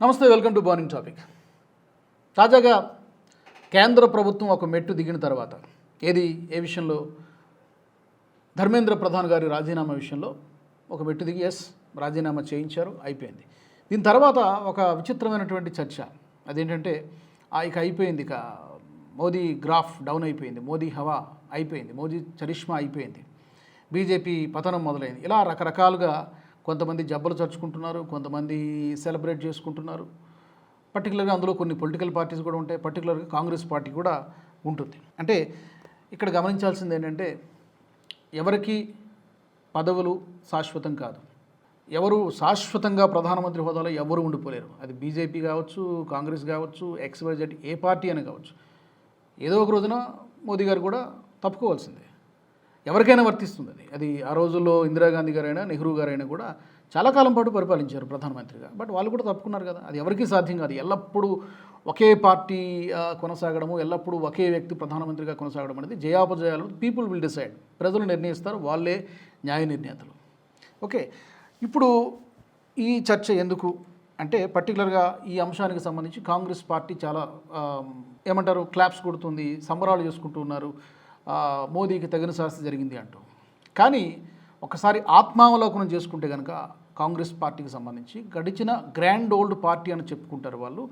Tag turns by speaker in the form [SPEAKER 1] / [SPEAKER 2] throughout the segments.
[SPEAKER 1] నమస్తే, welcome to burning topic. తాజాగా కేంద్ర ప్రభుత్వం ఒక మెట్టు దిగిన తర్వాత ఏ విషయంలో ధర్మేంద్ర ప్రధాన్ గారి రాజీనామా విషయంలో ఒక మెట్టు దిగి రాజీనామా చేయించారు, అయిపోయింది. దీని తర్వాత ఒక విచిత్రమైనటువంటి చర్చ. అదేంటంటే ఇక అయిపోయింది, ఇక మోదీ గ్రాఫ్ డౌన్ అయిపోయింది, మోదీ హవా అయిపోయింది, మోదీ చరిష్మా అయిపోయింది, బీజేపీ పతనం మొదలైంది. ఇలా రకరకాలుగా కొంతమంది జబ్బలు చర్చుకుంటున్నారు, కొంతమంది సెలబ్రేట్ చేసుకుంటున్నారు. పర్టికులర్గా అందులో కొన్ని పొలిటికల్ పార్టీస్ కూడా ఉంటాయి, పర్టికులర్గా కాంగ్రెస్ పార్టీ కూడా ఉంటుంది. అంటే ఇక్కడ గమనించాల్సింది ఏంటంటే ఎవరికి పదవులు శాశ్వతం కాదు, ఎవరు శాశ్వతంగా ప్రధానమంత్రి హోదాలో ఎవరు ఉండిపోలేరు. అది బీజేపీ కావచ్చు, కాంగ్రెస్ కావచ్చు, XYZ ఏ పార్టీ అని కావచ్చు. ఏదో ఒక రోజున మోదీ గారు కూడా తప్పుకోవాల్సిందే, ఎవరికైనా వర్తిస్తుంది. అది ఆ రోజుల్లో ఇందిరాగాంధీ గారైనా నెహ్రూ గారైనా కూడా చాలా కాలం పాటు పరిపాలించారు ప్రధానమంత్రిగా. బట్ వాళ్ళు కూడా తప్పుకున్నారు కదా, అది ఎవరికీ సాధ్యం కాదు. ఎల్లప్పుడూ ఒకే పార్టీ కొనసాగడము, ఎల్లప్పుడూ ఒకే వ్యక్తి ప్రధానమంత్రిగా కొనసాగడం అనేది జయాపజయాలు పీపుల్ విల్ డిసైడ్, ప్రజలు నిర్ణయిస్తారు, వాళ్ళే న్యాయ నిర్ణేతలు. ఓకే, ఇప్పుడు ఈ చర్చ ఎందుకు అంటే పర్టికులర్గా ఈ అంశానికి సంబంధించి కాంగ్రెస్ పార్టీ చాలా ఏమంటారు క్లాప్స్ కొడుతుంది, సంబరాలు చేసుకుంటూ ఉన్నారు, మోదీకి తగిన శాస్తి జరిగింది అంటూ. కానీ ఒకసారి ఆత్మావలోకనం చేసుకుంటే కనుక కాంగ్రెస్ పార్టీకి సంబంధించి గడిచిన గ్రాండ్ ఓల్డ్ పార్టీ అని చెప్పుకుంటారు వాళ్ళు.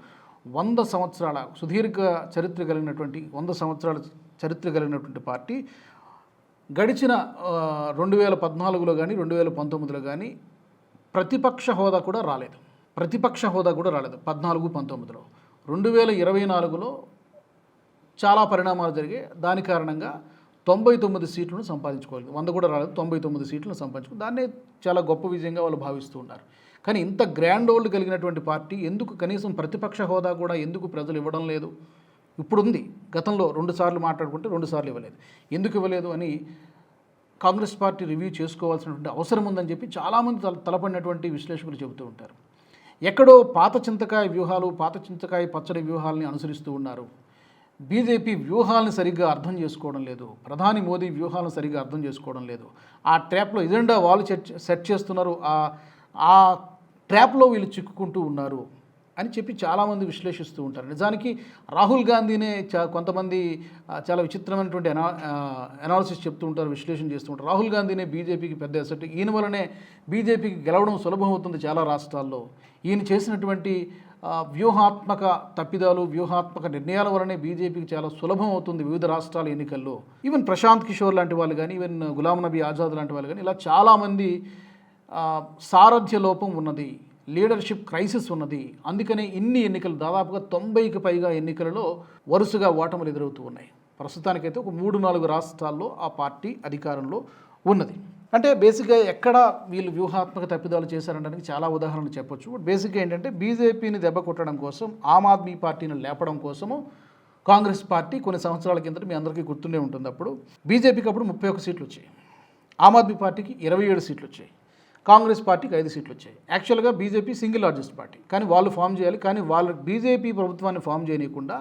[SPEAKER 1] 100 సంవత్సరాల సుదీర్ఘ చరిత్ర కలిగినటువంటి 100 సంవత్సరాల చరిత్ర కలిగినటువంటి పార్టీ గడిచిన 2014లో కానీ 2019లో కానీ ప్రతిపక్ష హోదా కూడా రాలేదు. 14-19లో 2024లో చాలా పరిణామాలు జరిగాయి. దాని కారణంగా 99 సీట్లను సంపాదించుకోవాలి. 100 కూడా రాలేదు, 99 సీట్లను సంపాదించుకో, దాన్నే చాలా గొప్ప విజయంగా వాళ్ళు భావిస్తూ ఉన్నారు. కానీ ఇంత గ్రాండ్ ఓల్డ్ కలిగినటువంటి పార్టీ ఎందుకు కనీసం ప్రతిపక్ష హోదా కూడా ఎందుకు ప్రజలు ఇవ్వడం లేదు? ఇప్పుడుంది, గతంలో 2 సార్లు మాట్లాడుకుంటే 2 సార్లు ఇవ్వలేదు. ఎందుకు ఇవ్వలేదు అని కాంగ్రెస్ పార్టీ రివ్యూ చేసుకోవాల్సినటువంటి అవసరం ఉందని చెప్పి చాలామంది తలపడినటువంటి విశ్లేషకులు చెబుతూ ఉంటారు. ఎక్కడో పాత చింతకాయ వ్యూహాలు, పాత చింతకాయ పచ్చడి వ్యూహాలని అనుసరిస్తూ ఉన్నారు. బీజేపీ వ్యూహాలను సరిగ్గా అర్థం చేసుకోవడం లేదు, ప్రధాని మోదీ వ్యూహాలను సరిగ్గా అర్థం చేసుకోవడం లేదు. ఆ ట్రాప్లో ఎజెండా వాళ్ళు సెట్ చేస్తున్నారు, ఆ ట్రాప్లో వీళ్ళు చిక్కుకుంటూ ఉన్నారు అని చెప్పి చాలామంది విశ్లేషిస్తూ ఉంటారు. నిజానికి రాహుల్ గాంధీనే కొంతమంది చాలా విచిత్రమైనటువంటి అనాలిసిస్ చెప్తూ ఉంటారు, విశ్లేషణ చేస్తూ ఉంటారు. రాహుల్ గాంధీనే బీజేపీకి పెద్ద అసెట్, ఈయన వల్లనే బీజేపీకి గెలవడం సులభం అవుతుంది చాలా రాష్ట్రాల్లో. ఈయన చేసినటువంటి వ్యూహాత్మక తప్పిదాలు, వ్యూహాత్మక నిర్ణయాల వల్లనే బీజేపీకి చాలా సులభం అవుతుంది వివిధ రాష్ట్రాల ఎన్నికల్లో. ఈవెన్ ప్రశాంత్ కిషోర్ లాంటి వాళ్ళు కానీ, ఈవెన్ గులాం నబీ ఆజాద్ లాంటి వాళ్ళు కానీ, ఇలా చాలామంది సారథ్య లోపం ఉన్నది, లీడర్షిప్ క్రైసిస్ ఉన్నది. అందుకనే ఇన్ని ఎన్నికలు, దాదాపుగా 90కి పైగా ఎన్నికలలో వరుసగా ఓటములు ఎదురవుతూ ఉన్నాయి. ప్రస్తుతానికైతే ఒక 3-4 రాష్ట్రాల్లో ఆ పార్టీ అధికారంలో ఉన్నది. అంటే బేసిక్గా ఎక్కడ వీళ్ళు వ్యూహాత్మక తప్పిదాలు చేశారనడానికి చాలా ఉదాహరణలు చెప్పొచ్చు. బట్ బేసిక్గా ఏంటంటే బీజేపీని దెబ్బ కొట్టడం కోసం, ఆమ్ ఆద్మీ పార్టీని లేపడం కోసము కాంగ్రెస్ పార్టీ కొన్ని సంవత్సరాల కిందట మీ అందరికీ గుర్తుండే ఉంటుంది. అప్పుడు బీజేపీకి అప్పుడు 31 సీట్లు వచ్చాయి, ఆమ్ ఆద్మీ పార్టీకి 27 సీట్లు వచ్చాయి, కాంగ్రెస్ పార్టీకి 5 సీట్లు వచ్చాయి. యాక్చువల్గా బీజేపీ సింగిల్ లార్జెస్ట్ పార్టీ, కానీ వాళ్ళు ఫామ్ చేయాలి. కానీ వాళ్ళు బీజేపీ ప్రభుత్వాన్ని ఫామ్ చేయనీయకుండా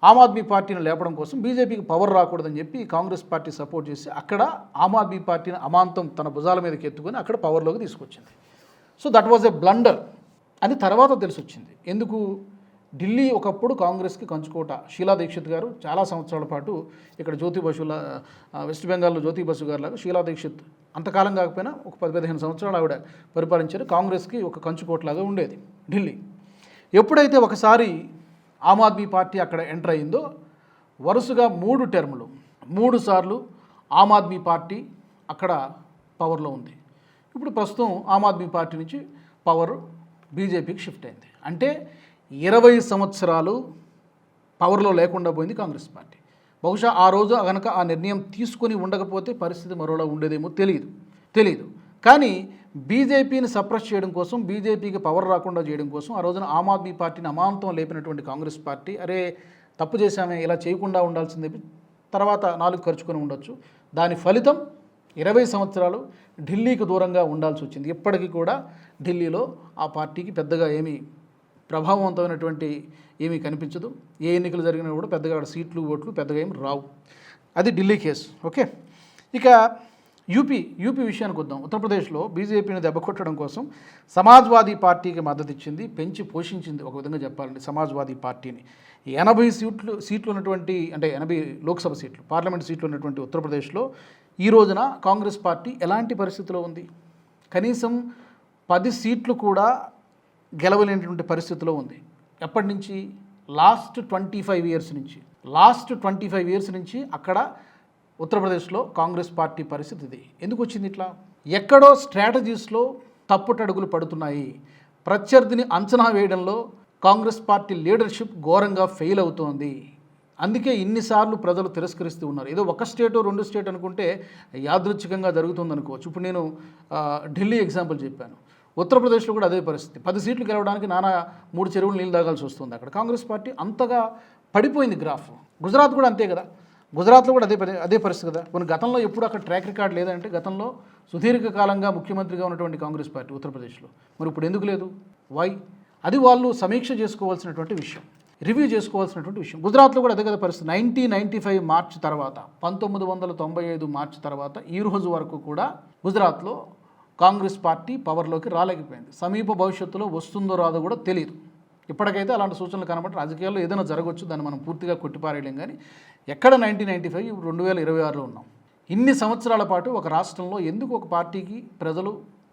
[SPEAKER 1] ఆమ్ ఆద్మీ పార్టీని లేపడం కోసం, బీజేపీకి పవర్ రాకూడదని చెప్పి కాంగ్రెస్ పార్టీ సపోర్ట్ చేసి అక్కడ ఆమ్ ఆద్మీ పార్టీని అమాంతం తన భుజాల మీదకి ఎత్తుకొని అక్కడ పవర్లోకి తీసుకొచ్చింది. So that was a blunder అని తర్వాత తెలిసి వచ్చింది. ఎందుకు? ఢిల్లీ ఒకప్పుడు కాంగ్రెస్కి కంచుకోట. షీలా దీక్షిత్ గారు చాలా సంవత్సరాల పాటు ఇక్కడ జ్యోతి బసుల వెస్ట్ బెంగాల్లో జ్యోతి బసు గారు లాగా షీలా దీక్షిత్ అంతకాలం కాకపోయినా ఒక 10-15 సంవత్సరాలు ఆవిడ పరిపాలించారు. కాంగ్రెస్కి ఒక కంచుకోటలాగా ఉండేది ఢిల్లీ. ఎప్పుడైతే ఒకసారి ఆమ్ ఆద్మీ పార్టీ అక్కడ ఎంటర్ అయిందో వరుసగా 3 టర్ములు 3 సార్లు ఆమ్ ఆద్మీ పార్టీ అక్కడ పవర్లో ఉంది. ఇప్పుడు ప్రస్తుతం ఆమ్ ఆద్మీ పార్టీ నుంచి పవర్ బీజేపీకి షిఫ్ట్ అయింది. అంటే 20 సంవత్సరాలు పవర్లో లేకుండా పోయింది కాంగ్రెస్ పార్టీ. బహుశా ఆ రోజు కనుక ఆ నిర్ణయం తీసుకొని ఉండకపోతే పరిస్థితి మరోలా ఉండేదేమో తెలియదు. కానీ బీజేపీని సప్రెస్ చేయడం కోసం, బీజేపీకి పవర్ రాకుండా చేయడం కోసం ఆ రోజున ఆమ్ ఆద్మీ పార్టీని అమాంతం లేపినటువంటి కాంగ్రెస్ పార్టీ అరే తప్పు చేశామే, ఇలా చేయకుండా ఉండాల్సిందే, తర్వాత 4 ఖర్చుకొని ఉండొచ్చు. దాని ఫలితం 20 సంవత్సరాలు ఢిల్లీకి దూరంగా ఉండాల్సి వచ్చింది. ఇప్పటికీ కూడా ఢిల్లీలో ఆ పార్టీకి పెద్దగా ఏమీ ప్రభావవంతమైనటువంటి ఏమీ కనిపించదు. ఏ ఎన్నికలు జరిగినా కూడా పెద్దగా సీట్లు ఓట్లు పెద్దగా ఏమి రావు. అది ఢిల్లీ కేసు. ఓకే, ఇక యూపీ విషయానికి వద్దాం. ఉత్తరప్రదేశ్లో బీజేపీని దెబ్బకొట్టడం కోసం సమాజ్వాదీ పార్టీకి మద్దతు ఇచ్చింది, పెంచి పోషించింది ఒక విధంగా చెప్పాలంటే సమాజ్వాదీ పార్టీని. 80 సీట్లు ఉన్నటువంటి, అంటే 80 లోక్సభ సీట్లు, పార్లమెంట్ సీట్లు ఉన్నటువంటి ఉత్తరప్రదేశ్లో ఈ రోజున కాంగ్రెస్ పార్టీ ఎలాంటి పరిస్థితిలో ఉంది? కనీసం 10 సీట్లు కూడా గెలవలేనటువంటి పరిస్థితిలో ఉంది. ఎప్పటి నుంచి? లాస్ట్ 25 ఇయర్స్ నుంచి అక్కడ ఉత్తరప్రదేశ్లో కాంగ్రెస్ పార్టీ పరిస్థితి ఇది. ఎందుకు వచ్చింది ఇట్లా? ఎక్కడో స్ట్రాటజీస్లో తప్పుటడుగులు పడుతున్నాయి. ప్రత్యర్థిని అంచనా వేయడంలో కాంగ్రెస్ పార్టీ లీడర్షిప్ ఘోరంగా ఫెయిల్ అవుతోంది. అందుకే ఇన్నిసార్లు ప్రజలు తిరస్కరిస్తూ ఉన్నారు. ఏదో ఒక స్టేటో 2 స్టేట్ అనుకుంటే యాదృచ్ఛికంగా జరుగుతుంది అనుకోవచ్చు. ఇప్పుడు నేను ఢిల్లీ ఎగ్జాంపుల్ చెప్పాను. ఉత్తరప్రదేశ్లో కూడా అదే పరిస్థితి. 10 సీట్లు గెలవడానికి 3 చెరువులు నీళ్ళు తాగాల్సి వస్తుంది. అక్కడ కాంగ్రెస్ పార్టీ అంతగా పడిపోయింది గ్రాఫ్. గుజరాత్ కూడా అంతే కదా. గుజరాత్లో కూడా అదే పరిస్థితి కదా. కొన్ని గతంలో ఎప్పుడు అక్కడ ట్రాక్ రికార్డ్ లేదంటే గతంలో సుదీర్ఘకాలంగా ముఖ్యమంత్రిగా ఉన్నటువంటి కాంగ్రెస్ పార్టీ ఉత్తరప్రదేశ్లో, మరి ఇప్పుడు ఎందుకు లేదు? వై? అది వాళ్ళు సమీక్ష చేసుకోవాల్సినటువంటి విషయం, రివ్యూ చేసుకోవాల్సినటువంటి విషయం. గుజరాత్లో కూడా అదే కదా పరిస్థితి. 1995 మార్చి తర్వాత, 1995 మార్చి తర్వాత ఈ రోజు వరకు కూడా గుజరాత్లో కాంగ్రెస్ పార్టీ పవర్లోకి రాలేకపోయింది. సమీప భవిష్యత్తులో వస్తుందో రాదో కూడా తెలియదు. ఇప్పటికైతే అలాంటి సూచనలు కనబడి రాజకీయాల్లో ఏదైనా జరగవచ్చు, దాన్ని మనం పూర్తిగా కొట్టిపారేయలేం. కానీ ఎక్కడ 1995, ఇప్పుడు 2026లో ఉన్నాం. ఇన్ని సంవత్సరాల పాటు ఒక రాష్ట్రంలో ఎందుకు ఒక పార్టీకి ప్రజలు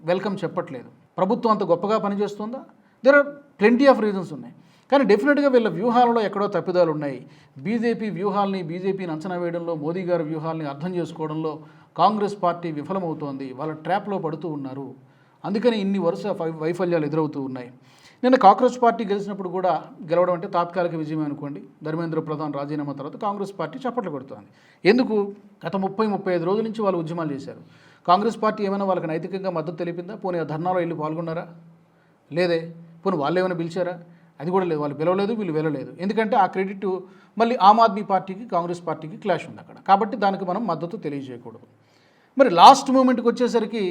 [SPEAKER 1] వెల్కమ్ చెప్పట్లేదు? ప్రభుత్వం అంత గొప్పగా పనిచేస్తుందా? There are plenty of reasons ఉన్నాయి. కానీ డెఫినెట్గా వీళ్ళ వ్యూహాలలో ఎక్కడో తప్పిదాలు ఉన్నాయి. బీజేపీని అంచనా వేయడంలో, మోదీ గారి వ్యూహాల్ని అర్థం చేసుకోవడంలో కాంగ్రెస్ పార్టీ విఫలమవుతోంది. వాళ్ళ ట్రాప్లో పడుతూ ఉన్నారు. అందుకని ఇన్ని వరుస వైఫల్యాలు ఎదురవుతూ ఉన్నాయి. నిన్న కాంగ్రెస్ పార్టీ గెలవడం అంటే తాత్కాలిక విజయం అనుకోండి. ధర్మేంద్ర ప్రధాన్ రాజీనామా తర్వాత కాంగ్రెస్ పార్టీ చప్పట్లు కొడుతోంది. ఎందుకు? గత 30-35 రోజుల నుంచి వాళ్ళు ఉద్యమాలు చేశారు. కాంగ్రెస్ పార్టీ ఏమైనా వాళ్ళకి నైతికంగా మద్దతు తెలిపిందా? పోనీ ఆ ధర్నాలో వెళ్ళి పాల్గొన్నారా? లేదే. పోనీ వాళ్ళు ఏమైనా పిలిచారా? అది కూడా లేదు. వాళ్ళు పిలవలేదు, వీళ్ళు వెళ్ళలేదు. ఎందుకంటే ఆ క్రెడిట్ మళ్ళీ ఆమ్ ఆద్మీ పార్టీకి, కాంగ్రెస్ పార్టీకి క్లాష్ ఉంది అక్కడ. కాబట్టి దానికి మనం మద్దతు తెలియజేయకూడదు. మరి లాస్ట్ మూమెంట్కి వచ్చేసరికి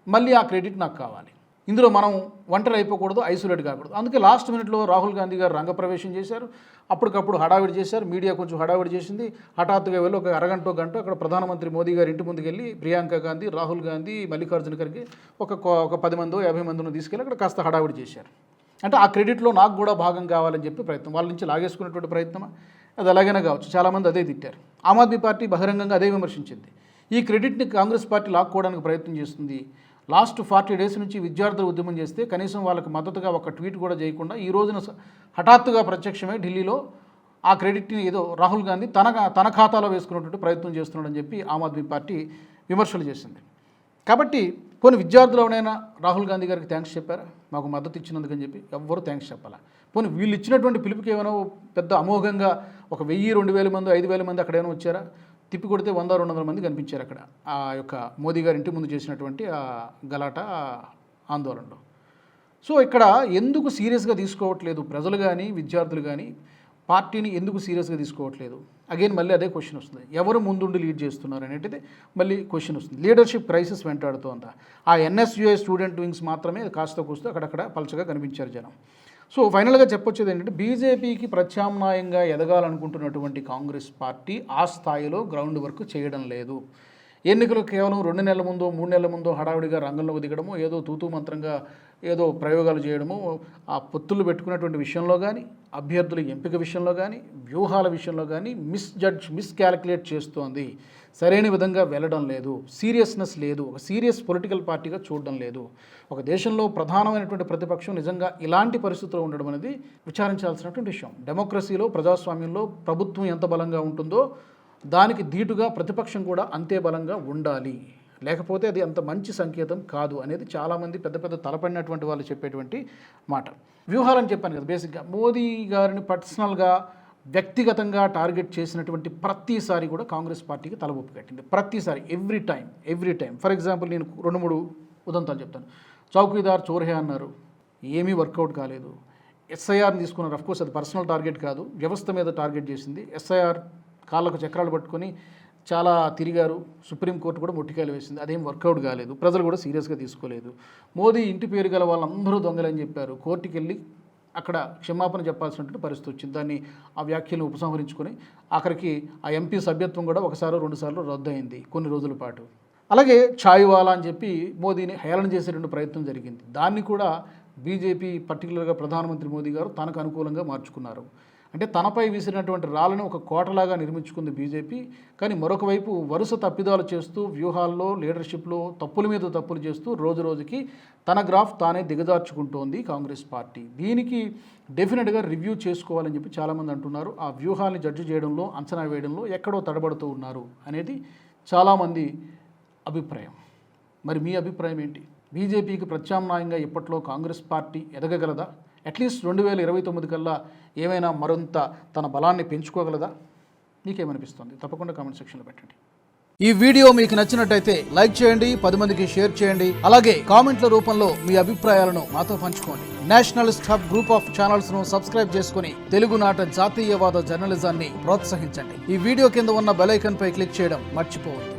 [SPEAKER 1] మళ్ళీ ఆ క్రెడిట్ నాకు కావాలి. ఇందులో మనం ఒంటరి అయిపోకూడదు, ఐసోలేట్ కాకూడదు. అందుకే లాస్ట్ మినిట్లో రాహుల్ గాంధీ గారు రంగప్రవేశం చేశారు. అప్పటికప్పుడు హడావిడి చేశారు. మీడియా కొంచెం హడావిడి చేసింది. హఠాత్తుగా వెళ్ళి ఒక అరగంట గంట అక్కడ ప్రధానమంత్రి మోదీ గారి ఇంటి ముందుకు వెళ్ళి ప్రియాంక గాంధీ, రాహుల్ గాంధీ, మల్లికార్జున ఖర్గే ఒక 10 మందో 50 మందినో తీసుకెళ్ళి అక్కడ కాస్త హడావిడి చేశారు. అంటే ఆ క్రెడిట్లో నాకు కూడా భాగం కావాలని చెప్పి ప్రయత్నం, వాళ్ళ నుంచి లాగేసుకునేటువంటి ప్రయత్నమా? అది అలాగైనా కావచ్చు. చాలామంది అదే తిట్టారు. ఆమ్ ఆద్మీ పార్టీ బహిరంగంగా అదే విమర్శించింది. ఈ క్రెడిట్ని కాంగ్రెస్ పార్టీ లాక్కోవడానికి ప్రయత్నం చేస్తుంది. లాస్ట్ 40 డేస్ నుంచి విద్యార్థులు ఉద్యమం చేస్తే కనీసం వాళ్ళకి మద్దతుగా ఒక ట్వీట్ కూడా చేయకుండా ఈ రోజున హఠాత్తుగా ప్రత్యక్షమై ఢిల్లీలో ఆ క్రెడిట్ని ఏదో రాహుల్ గాంధీ తన ఖాతాలో వేసుకున్నటువంటి ప్రయత్నం చేస్తున్నాడని చెప్పి ఆమ్ ఆద్మీ పార్టీ విమర్శలు చేసింది. కాబట్టి పోనీ విద్యార్థులు ఎవరైనా రాహుల్ గాంధీ గారికి థ్యాంక్స్ చెప్పారా? మాకు మద్దతు ఇచ్చినందుకని చెప్పి ఎవ్వరూ థ్యాంక్స్ చెప్పాలా? పోనీ వీళ్ళు ఇచ్చినటువంటి పిలుపుకి ఏమైనా పెద్ద అమోఘంగా ఒక 1000-2000 మంది 5000 మంది అక్కడ ఏమైనా వచ్చారా? తిప్పి కొడితే 100-200 మంది కనిపించారు అక్కడ ఆ యొక్క మోదీ గారి ఇంటి ముందు చేసినటువంటి ఆ గలాట ఆందోళనలో. సో ఇక్కడ ఎందుకు సీరియస్గా తీసుకోవట్లేదు ప్రజలు కానీ, విద్యార్థులు కానీ పార్టీని ఎందుకు సీరియస్గా తీసుకోవట్లేదు? అగైన్ మళ్ళీ అదే క్వశ్చన్ వస్తుంది. ఎవరు ముందుండి లీడ్ చేస్తున్నారు అనేటిది మళ్ళీ క్వశ్చన్ వస్తుంది. లీడర్షిప్ క్రైసిస్ వెంటాడుతోందా? ఆ ఎన్ఎస్యుఐ స్టూడెంట్ వింగ్స్ మాత్రమే కాస్త కూస్తూ అక్కడక్కడ పలచగా కనిపించారు జనం. సో ఫైనల్గా చెప్పొచ్చేది ఏంటంటే బీజేపీకి ప్రత్యామ్నాయంగా ఎదగాలనుకుంటున్నటువంటి కాంగ్రెస్ పార్టీ ఆ స్థాయిలో గ్రౌండ్ వర్క్ చేయడం లేదు. ఎన్నికలు కేవలం 2 నెలల ముందో 3 నెలల ముందో హడావుడిగా రంగంలోకి దిగడము, ఏదో తూతూ మంత్రంగా ఏదో ప్రయోగాలు చేయడము, ఆ పొత్తులు పెట్టుకున్నటువంటి విషయంలో కానీ, అభ్యర్థుల ఎంపిక విషయంలో కానీ, వ్యూహాల విషయంలో కానీ మిస్క్యాలిక్యులేట్ చేస్తోంది. సరైన విధంగా వెళ్ళడం లేదు. సీరియస్నెస్ లేదు. ఒక సీరియస్ పొలిటికల్ పార్టీగా చూడడం లేదు. ఒక దేశంలో ప్రధానమైనటువంటి ప్రతిపక్షం నిజంగా ఇలాంటి పరిస్థితుల్లో ఉండడం అనేది విచారించాల్సినటువంటి విషయం. డెమోక్రసీలో, ప్రజాస్వామ్యంలో ప్రభుత్వం ఎంత బలంగా ఉంటుందో దానికి ధీటుగా ప్రతిపక్షం కూడా అంతే బలంగా ఉండాలి. లేకపోతే అది అంత మంచి సంకేతం కాదు అనేది చాలామంది పెద్ద తలపడినటువంటి వాళ్ళు చెప్పేటువంటి మాట. వ్యూహాలని చెప్పాను కదా. బేసిక్గా మోదీ గారిని పర్సనల్గా వ్యక్తిగతంగా టార్గెట్ చేసినటువంటి ప్రతిసారి కూడా కాంగ్రెస్ పార్టీకి తలబొప్పు కట్టింది. ప్రతిసారి ఎవ్రీ టైం. ఫర్ ఎగ్జాంపుల్ నేను 2-3 ఉదంతాలు చెప్తాను. చౌకీదార్ చోర్హే అన్నారు, ఏమీ వర్కౌట్ కాలేదు. ఎస్ఐఆర్ని తీసుకున్నారు. అఫ్కోర్స్ అది పర్సనల్ టార్గెట్ కాదు, వ్యవస్థ మీద టార్గెట్ చేసింది. ఎస్ఐఆర్ కాళ్ళకు చక్రాలు పట్టుకొని చాలా తిరిగారు. సుప్రీంకోర్టు కూడా మొట్టికాయలు వేసింది. అదేం వర్కౌట్ కాలేదు. ప్రజలు కూడా సీరియస్గా తీసుకోలేదు. మోదీ ఇంటి పేరు గల వాళ్ళందరూ దొంగలని చెప్పారు. కోర్టుకి వెళ్ళి అక్కడ క్షమాపణ చెప్పాల్సినటువంటి పరిస్థితి వచ్చింది. దాన్ని ఆ వ్యాఖ్యలను ఉపసంహరించుకొని ఆఖరికి ఆ ఎంపీ సభ్యత్వం కూడా 1-2 సార్లు రద్దు అయింది కొన్ని రోజుల పాటు. అలాగే ఛాయ్వాలా అని చెప్పి మోదీని హేళన చేసేటువంటి ప్రయత్నం జరిగింది. దాన్ని కూడా బీజేపీ పర్టికులర్గా ప్రధానమంత్రి మోదీ గారు తనకు అనుకూలంగా మార్చుకున్నారు. అంటే తనపై విసిరినటువంటి రాళ్ళను ఒక కోటలాగా నిర్మించుకుంది బీజేపీ. కానీ మరొక వైపు వరుస తప్పిదాలు చేస్తూ వ్యూహాల్లో, లీడర్షిప్లో తప్పుల మీద తప్పులు చేస్తూ రోజు రోజుకి తన గ్రాఫ్ తానే దిగజార్చుకుంటోంది కాంగ్రెస్ పార్టీ. దీనికి డెఫినెట్గా రివ్యూ చేసుకోవాలని చెప్పి చాలామంది అంటున్నారు. ఆ వ్యూహాల్ని జడ్జి చేయడంలో, అంచనా వేయడంలో ఎక్కడో తడబడుతూ ఉన్నారు అనేది చాలామంది అభిప్రాయం. మరి మీ అభిప్రాయం ఏంటి? బీజేపీకి ప్రత్యామ్నాయంగా ఇప్పట్లో కాంగ్రెస్ పార్టీ ఎదగగలదా? అట్లీస్ట్ 2029 కల్లా ఏమైనా మరింత తన బలాన్ని పెంచుకోగలదా? మీకేమనిపిస్తుంది? తప్పకుండా కామెంట్ సెక్షన్లో పెట్టండి. ఈ వీడియో మీకు నచ్చినట్టయితే లైక్ చేయండి, 10 మందికి షేర్ చేయండి. అలాగే కామెంట్ల రూపంలో మీ అభిప్రాయాలను మాతో పంచుకోండి. Nationalist hub group of channels ను సబ్స్క్రైబ్ చేసుకుని తెలుగునాట జాతీయవాద జర్నలిజాన్ని ప్రోత్సహించండి. ఈ వీడియో కింద ఉన్న బెల్ ఐకాన్ పై క్లిక్ చేయడం మర్చిపోవద్దు.